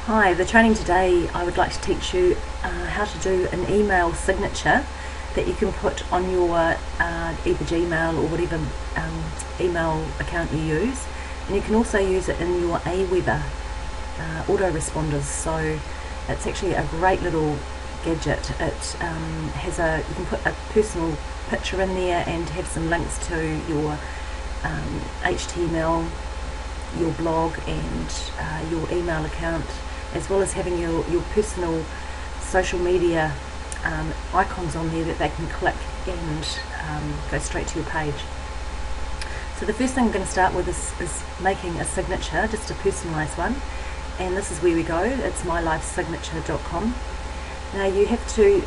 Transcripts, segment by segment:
Hi, the training today I would like to teach you how to do an email signature that you can put on your either Gmail or whatever email account you use, and you can also use it in your Aweber autoresponders. So it's actually a great little gadget. It has you can put a personal picture in there and have some links to your HTML, your blog and your email account, as well as having your personal social media icons on there that they can click and go straight to your page. So the first thing I'm going to start with is making a signature, just a personalised one, and this is where we go. It's mylifesignature.com. Now you have to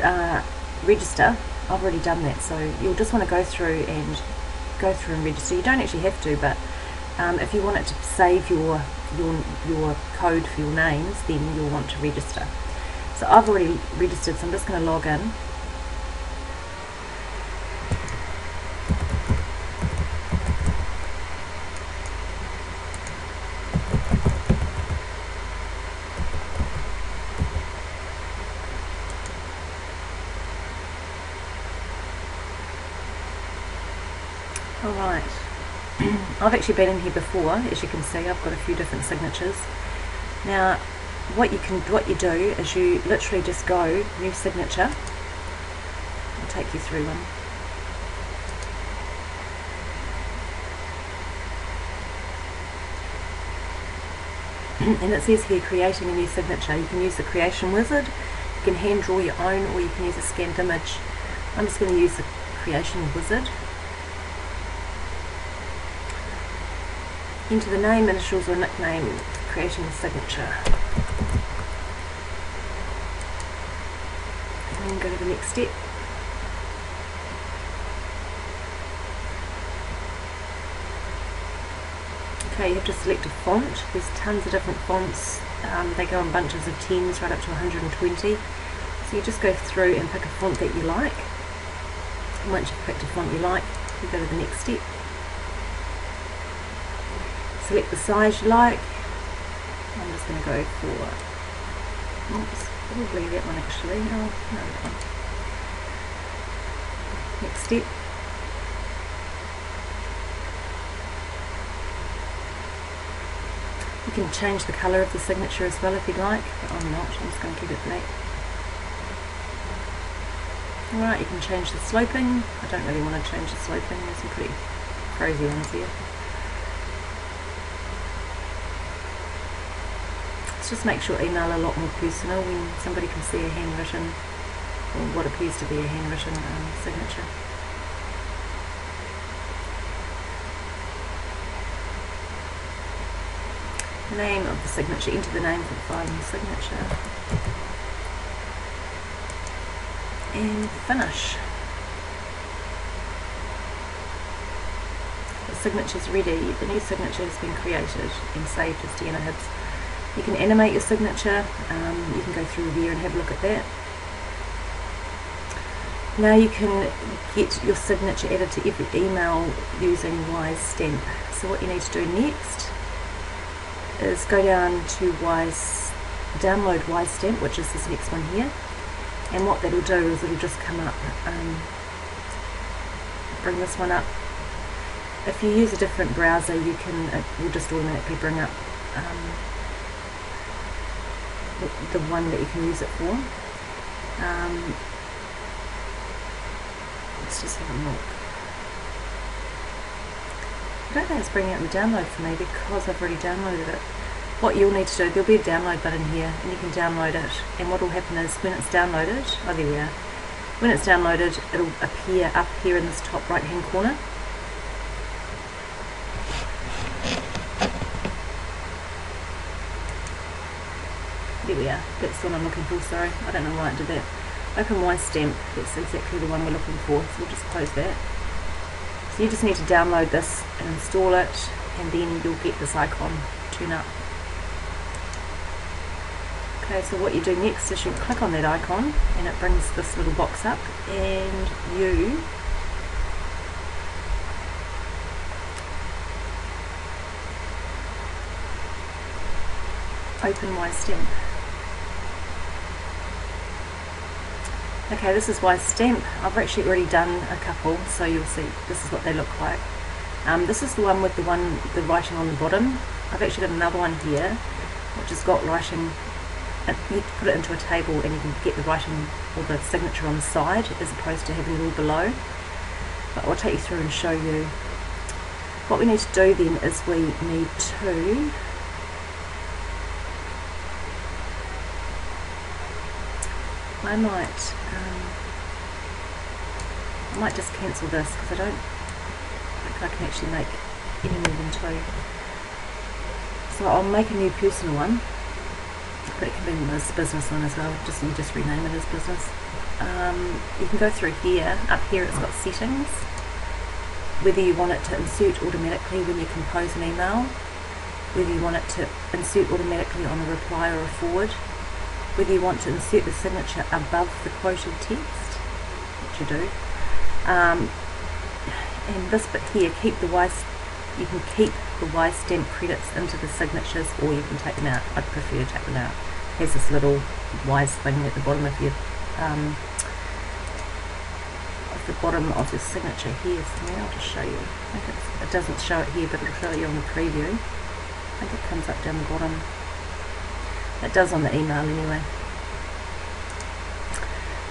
register. I've already done that, so you'll just want to go through and register. You don't actually have to, but if you want it to save your code for your names, then you'll want to register. So I've already registered, so I'm just going to log in. Alright, I've actually been in here before. As you can see, I've got a few different signatures. Now what you do is you literally just go new signature. I'll take you through one. And it says here creating a new signature. You can use the creation wizard, you can hand draw your own, or you can use a scanned image. I'm just going to use the creation wizard. Enter the name, initials or nickname for creating the signature. And then go to the next step. Okay, you have to select a font. There's tons of different fonts. They go in bunches of 10s right up to 120. So you just go through and pick a font that you like. And once you've picked a font you like, you go to the next step. Select the size you like. I'm just going to go for, oops, probably that one actually. No, that one. Next step. You can change the colour of the signature as well if you'd like, but I'm not. I'm just going to keep it black. Alright, you can change the sloping. I don't really want to change the sloping. There's some pretty crazy ones here. Just makes your email a lot more personal when somebody can see a handwritten, or what appears to be a handwritten signature. Name of the signature. Enter the name for the file and the signature. And finish. The signature's ready. The new signature has been created and saved as Deanna Hibbs. You can animate your signature, you can go through there and have a look at that. Now you can get your signature added to every email using Stamp. So what you need to do next is go down to download Stamp, which is this next one here. And what that'll do is it'll just come up, bring this one up. If you use a different browser, it will just automatically bring up the one that you can use it for. Let's just have a look. I don't think it's bringing up the download for me because I've already downloaded it. What you'll need to do, there'll be a download button here and you can download it, and what will happen is when it's downloaded, oh there we are, when it's downloaded it'll appear up here in this top right hand corner. There we are, that's the one I'm looking for, sorry, I don't know why it did that. Open Stamp, that's exactly the one we're looking for, so we'll just close that. So you just need to download this and install it, and then you'll get this icon turn up. Okay, so what you do next is you click on that icon, and it brings this little box up, and you open Stamp. Okay, this is why stamp. I've actually already done a couple, so you'll see this is what they look like. This is the one with the writing on the bottom. I've actually got another one here, which has got writing. You put it into a table and you can get the writing or the signature on the side as opposed to having it all below. But I'll take you through and show you. What we need to do then is we need to I might just cancel this because I don't think I can actually make any more than 2. So I'll make a new personal one, but it can be this business one as well. You just rename it as business. You can go through here. Up here it's got settings. Whether you want it to insert automatically when you compose an email, whether you want it to insert automatically on a reply or a forward, whether you want to insert the signature above the quoted text, which you do. And this bit here, you can keep the Y stamp credits into the signatures, or you can take them out. I'd prefer to take them out. There's this little Y's thing at the bottom of your signature here. So I'll just show you. I think it doesn't show it here, but it'll show you on the preview. I think it comes up down the bottom. It does on the email anyway.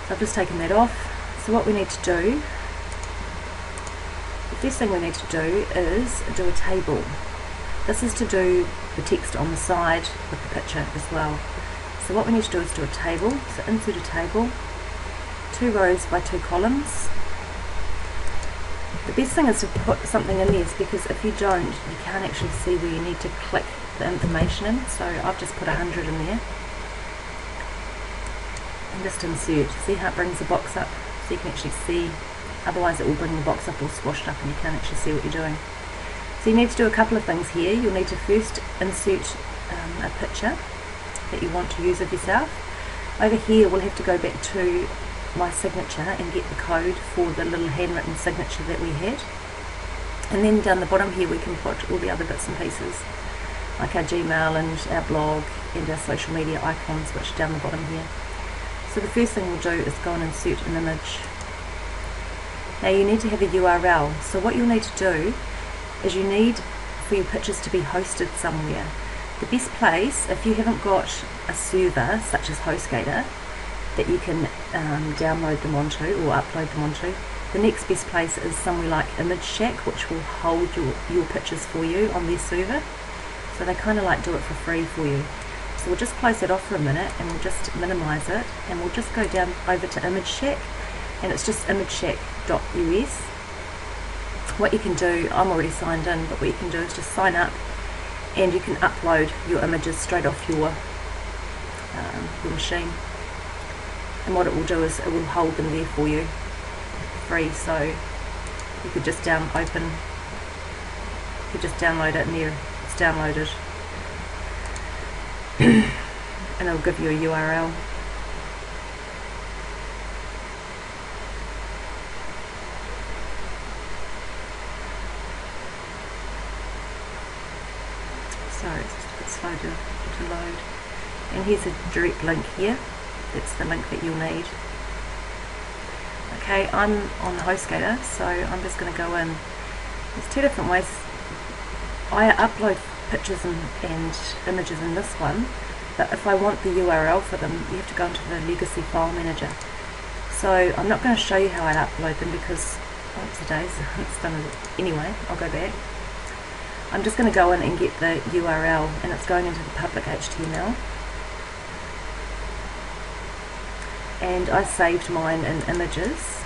So I've just taken that off. So what we need to do, the first thing we need to do is do a table. This is to do the text on the side with the picture as well. So what we need to do is do a table. So insert a table, 2 rows by 2 columns. The best thing is to put something in there, because if you don't, you can't actually see where you need to click the information in. So I've just put 100 in there and just insert. See how it brings the box up, so you can actually see. Otherwise it will bring the box up all squashed up and you can't actually see what you're doing. So you need to do a couple of things here. You'll need to first insert a picture that you want to use of yourself. Over here we'll have to go back to my signature and get the code for the little handwritten signature that we had. And then down the bottom here we can put all the other bits and pieces, like our Gmail and our blog and our social media icons, which are down the bottom here. So the first thing we'll do is go and insert an image. Now you need to have a URL. So what you'll need to do is you need for your pictures to be hosted somewhere. The best place, if you haven't got a server such as HostGator that you can download them onto or upload them onto, the next best place is somewhere like Image Shack, which will hold your pictures for you on their server. So they kind of like do it for free for you. So we'll just close that off for a minute and we'll just minimize it, and we'll just go down over to Image Shack, and it's just imageshack.us. What you can do, I'm already signed in, but what you can do is just sign up and you can upload your images straight off your machine. And what it will do is it will hold them there for you free. So you could just download it, and there it's downloaded. And it'll give you a URL. Sorry, it's just a bit slow to load. And here's a direct link here. That's the link that you'll need. Okay, I'm on HostGator, so I'm just going to go in. There's 2 different ways. I upload pictures and images in this one, but if I want the URL for them, you have to go into the Legacy File Manager. So I'm not going to show you how I upload them because once a day, so it's done anyway. I'll go back. I'm just going to go in and get the URL, and it's going into the public HTML. And I saved mine in images,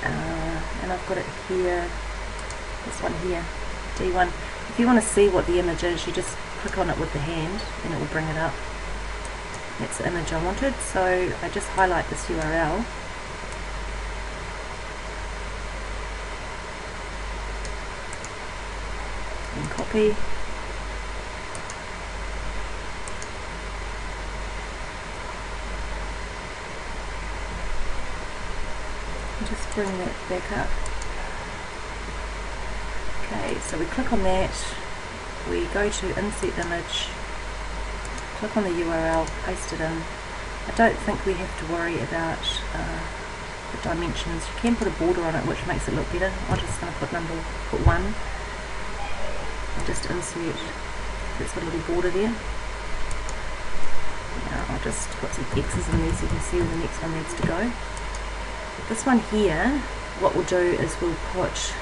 and I've got it here, this one here, D1. If you want to see what the image is, you just click on it with the hand and it will bring it up. That's the image I wanted, so I just highlight this URL and copy. Just bring that back up. Okay, so we click on that, we go to insert image, click on the URL, paste it in, I don't think we have to worry about the dimensions. You can put a border on it, which makes it look better. I'm just going to put 1 and just insert. It's got a little border there. Now I'll just put some X's in there so you can see where the next one needs to go. This one here, what we'll do is we'll put,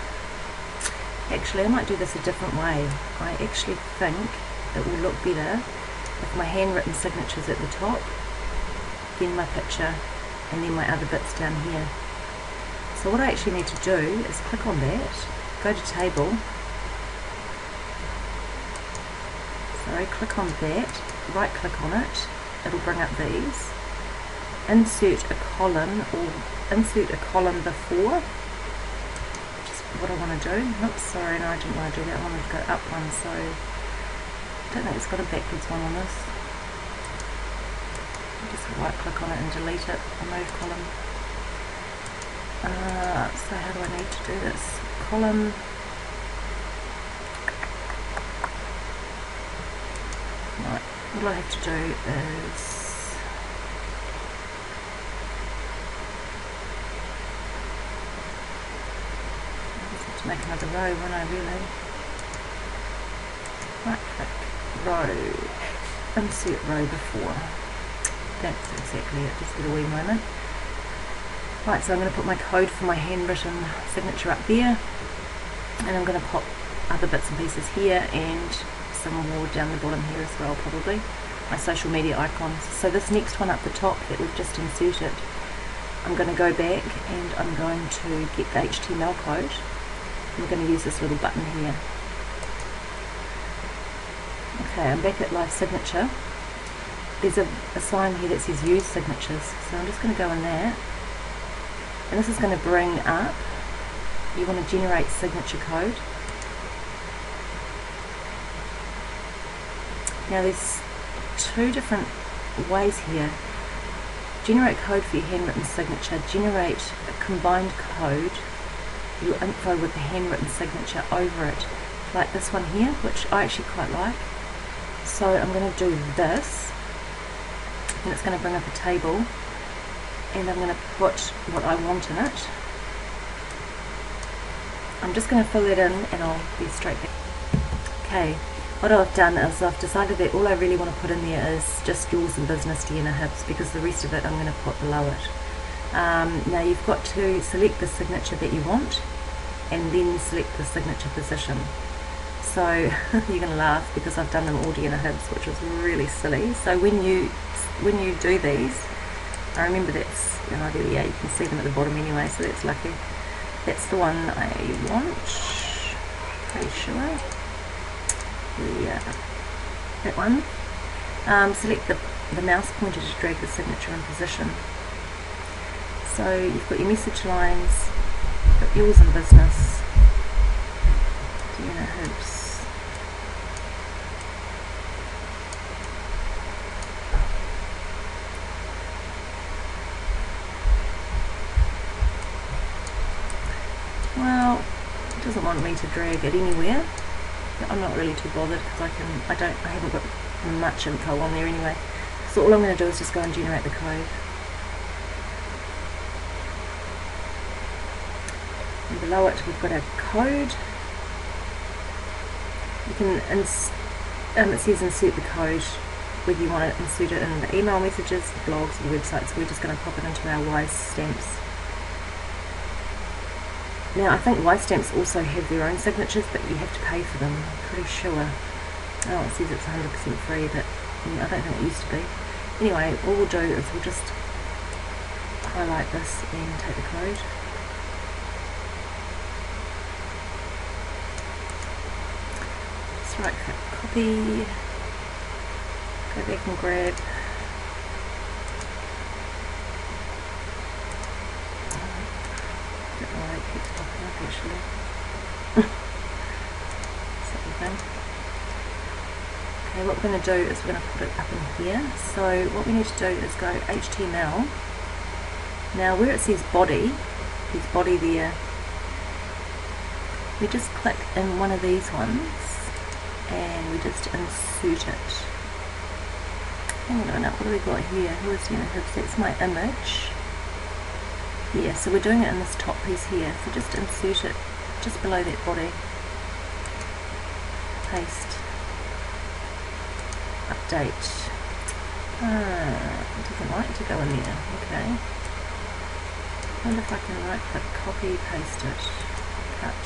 actually I might do this a different way. I actually think it will look better if my handwritten signature's at the top, then my picture, and then my other bits down here. So what I actually need to do is click on that, go to table, click on that, right click on it, it'll bring up these, insert a column or insert a column before, which is what I want to do. Oops, sorry, no I didn't want to do that, I wanted to go up one, so I don't think it's got a backwards one on this. Just right click on it and delete it, remove column. So how do I need to do this? Column, right, what I have to do is make another row, won't I really? Right click, row, insert row before. That's exactly it, just get a wee moment. Right, so I'm going to put my code for my handwritten signature up there, and I'm going to pop other bits and pieces here and some more down the bottom here as well, probably. My social media icons. So this next one up the top that we've just inserted, I'm going to go back and I'm going to get the HTML code. We're going to use this little button here. Okay, I'm back at live signature. There's a sign here that says use signatures, so I'm just going to go in there, and this is going to bring up, you want to generate signature code. Now there's two different ways here. Generate code for your handwritten signature, generate a combined code, your info with the handwritten signature over it, like this one here, which I actually quite like. So I'm going to do this, and it's going to bring up a table, and I'm going to put what I want in it. I'm just going to fill that in and I'll be straight back. Okay, what I've done is I've decided that all I really want to put in there is just yours and business, Deanna Hibbs, because the rest of it I'm going to put below it. Now you've got to select the signature that you want and then select the signature position. So you're going to laugh because I've done them all Deanna Hibbs, which was really silly. So when you do these, I remember that's, there we are, you can see them at the bottom anyway, so that's lucky. That's the one I want, pretty sure. Yeah, that one. Select the mouse pointer to drag the signature in position. So you've got your message lines, you've got yours and business, Deanna Hibbs. Well, it doesn't want me to drag it anywhere. I'm not really too bothered because I haven't got much info on there anyway. So all I'm going to do is just go and generate the code. And below it we've got our code. You can it says insert the code, whether you want to insert it in the email messages, the blogs, or the websites. We're just going to pop it into our Wise stamps. Now I think Wise stamps also have their own signatures, but you have to pay for them, I'm pretty sure. Oh, it says it's 100% free, but I don't think it used to be. Anyway, all we'll do is we'll just highlight this and take the code. Just right click, copy, go back and grab. Keeps popping up actually. Silly thing. Okay, what we're going to do is we're going to put it up in here. So what we need to do is go HTML. Now where it says body, there's body there. We just click in one of these ones and we just insert it. hang on, what do we got here? Who is Deanna Hibbs? That's my image. Yeah, so we're doing it in this top piece here. So just insert it just below that body. Paste. Update. It doesn't like to go in there. Okay. I wonder if I can right click, copy, paste it, cut,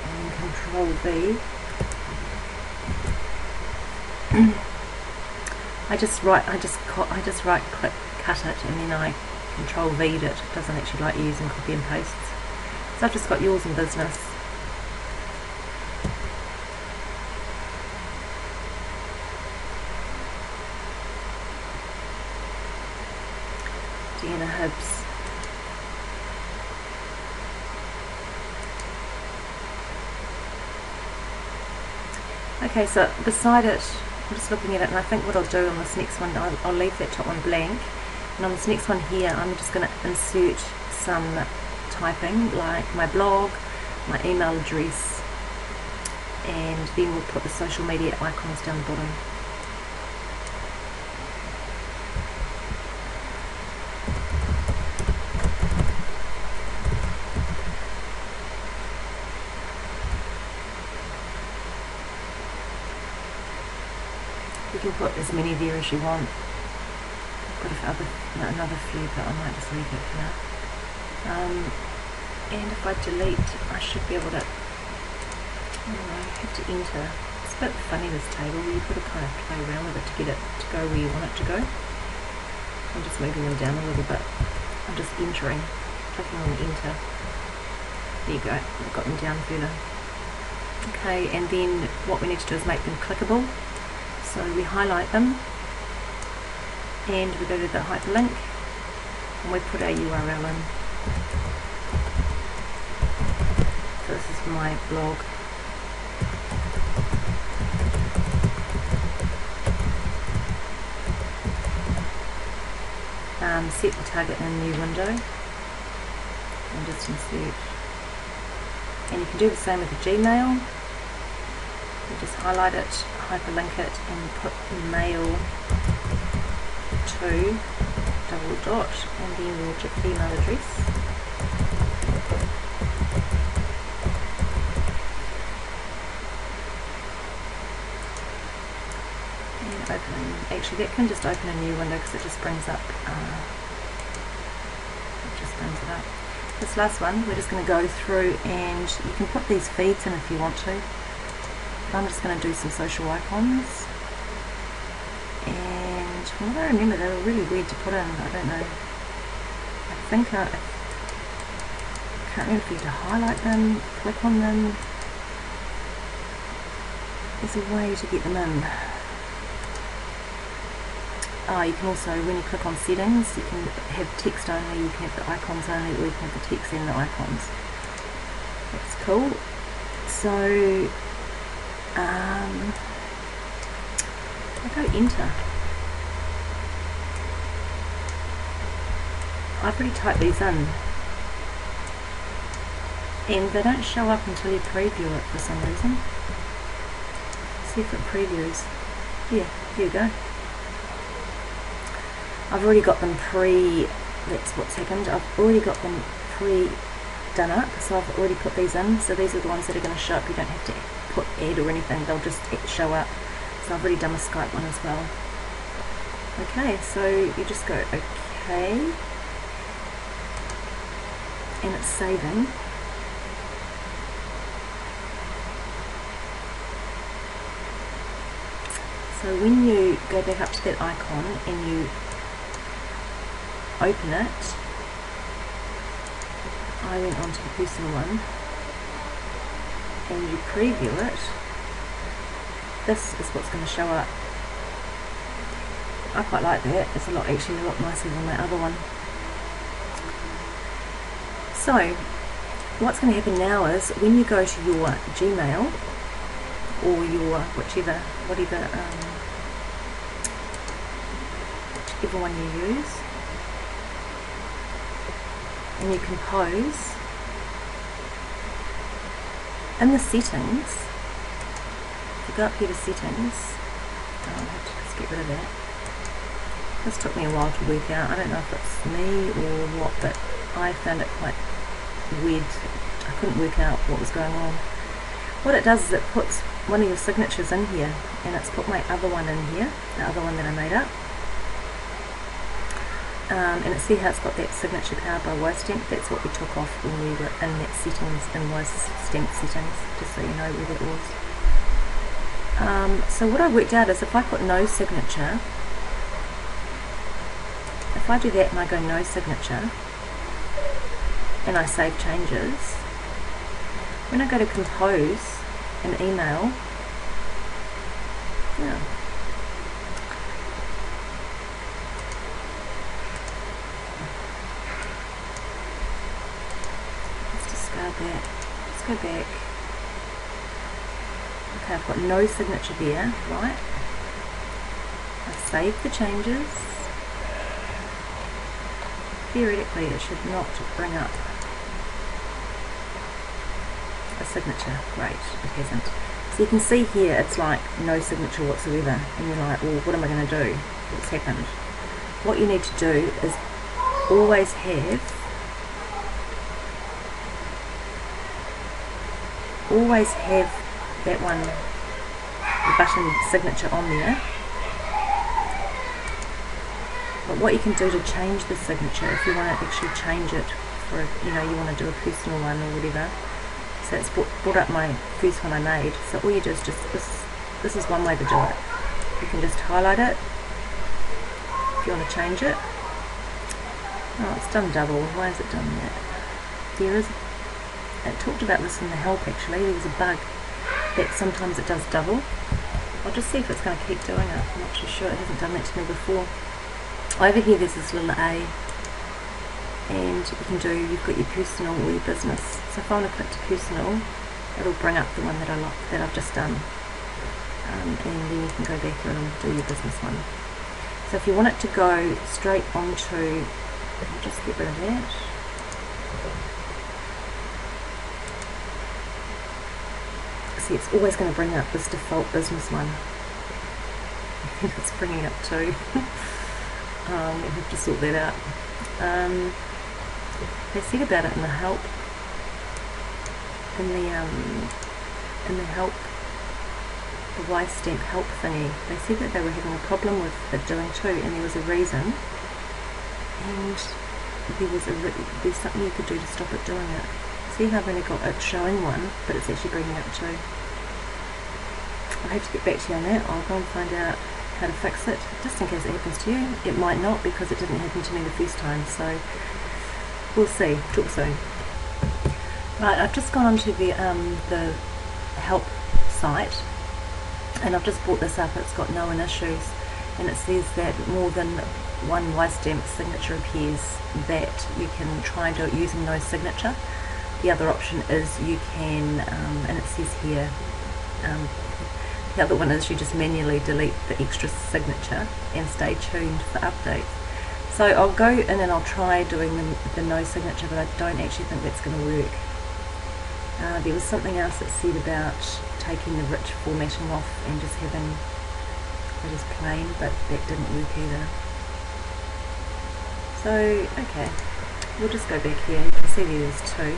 and Control V. I just right click, cut it, and then I Control V'd it. It doesn't actually like using copy and pastes. So I've just got yours in business. Deanna Hibbs. Okay, so beside it, I'm just looking at it, and I think what I'll do on this next one, I'll leave that top one blank, and on this next one here, I'm just going to insert some typing, like my blog, my email address, and then we'll put the social media icons down the bottom. You can put as many there as you want. I've got another few, but I might just leave it for now. And if I delete, I should be able to, I have to enter. It's a bit funny, this table, you've got to kind of play around with it to get it to go where you want it to go. I'm just moving them down a little bit. I'm just entering, clicking on enter. There you go, I've got them down further. Okay, and then what we need to do is make them clickable. So we highlight them, and we go to the hyperlink, and we put our URL in. So this is my blog. Set the target in a new window, and just insert. And you can do the same with the Gmail. You just highlight it, hyperlink it, and put mail to double dot, and then your email address. And open. Actually, that can just open a new window because it just brings up. It up. This last one, we're just going to go through, and you can put these feeds in if you want to. I'm just going to do some social icons, and from what I remember, they were really weird to put in. I don't know. I think I can't remember if you have to highlight them, click on them. There's a way to get them in. You can also, when you click on settings, you can have text only, you can have the icons only, or you can have the text and the icons. That's cool. So I go enter. I've already typed these in, and they don't show up until you preview it for some reason. See if it previews. Yeah, here you go. I've already got them that's what's happened. I've already got them done up, so I've already put these in. So these are the ones that are going to show up. You don't have to put add or anything, they'll just show up. So I've already done a Skype one as well. Okay, so you just go okay, and it's saving. So when you go back up to that icon and you open it, I went on to the personal one, and you preview it, this is what's going to show up. I quite like that. It's actually a lot nicer than my other one. So what's going to happen now is when you go to your Gmail or your whichever one you use, and you compose, in the settings, if you go up here to settings, I'll have to just get rid of that. This took me a while to work out. I don't know if it's me or what, but I found it quite weird. I couldn't work out what was going on. What it does is it puts one of your signatures in here, and it's put my other one in here, the other one that I made up. And it see how it's got that signature powered by Y stamp. That's what we took off when we were in that settings, in Y stamp settings, just so you know where that was. So what I worked out is if I put no signature, if I do that and I go no signature and I save changes, when I go to compose an email, yeah, let's discard that. Let's go back. Okay, I've got no signature there, right? I've saved the changes. Theoretically, it should not bring up a signature. Great, it hasn't. So you can see here, it's like no signature whatsoever, and you're like, well, what am I going to do? What's happened? What you need to do is always have that one, the button signature on there. But what you can do to change the signature, if you want to actually change it for, you want to do a personal one or whatever. So it's brought up my first one I made. So all you do is just, this is one way to do it. You can just highlight it if you want to change it. Oh, it's done double. Why has it done that? It talked about this in the help actually. There was a bug that sometimes it does double. I'll just see if it's going to keep doing it. I'm not too sure. It hasn't done that to me before. Over here there's this little A, and you've got your personal or your business. So if I want to click to personal, it'll bring up the one that I've just done, and then you can go back here and do your business one. So if you want it to go straight onto, I'll just get rid of that. See, it's always going to bring up this default business one. It's bringing up two. We'll have to sort that out. They said about it in the help, the help, the Y stamp help thingy. They said that they were having a problem with it doing two, and there was a reason, and there's something you could do to stop it doing it. See how I've only got it showing one, but it's actually bringing up two. I'll have to get back to you on that. I'll go and find out how to fix it, just in case it happens to you. It might not, because it didn't happen to me the first time, so we'll see. Talk soon. Right, I've just gone onto the help site, and I've just brought this up. It's got known issues, and it says that more than one Y stamp signature appears, that you can try and do it using no signature. The other option is you can, and it says here, the other one is you just manually delete the extra signature and stay tuned for updates. So I'll go in and I'll try doing the no signature, but I don't actually think that's going to work. There was something else that said about taking the rich formatting off and just having it as plain, but that didn't work either. So, okay, we'll just go back here. You can see there's two.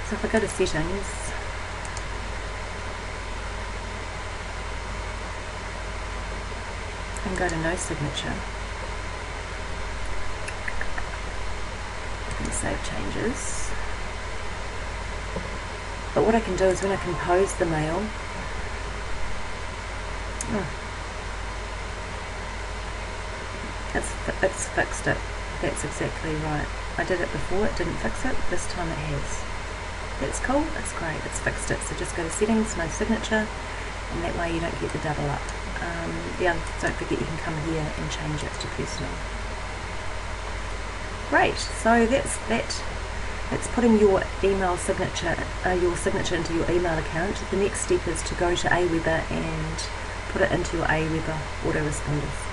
So if I go to settings, and go to no signature and save changes. But what I can do is when I compose the mail, it's fixed it. That's exactly right. I did it before, it didn't fix it. This time it has. That's cool, that's great, it's fixed it. So just go to settings, no signature, and that way you don't get the double up. Don't forget you can come here and change it to personal. Great, so that's that. It's putting your email signature, into your email account. The next step is to go to Aweber and put it into your Aweber autoresponders.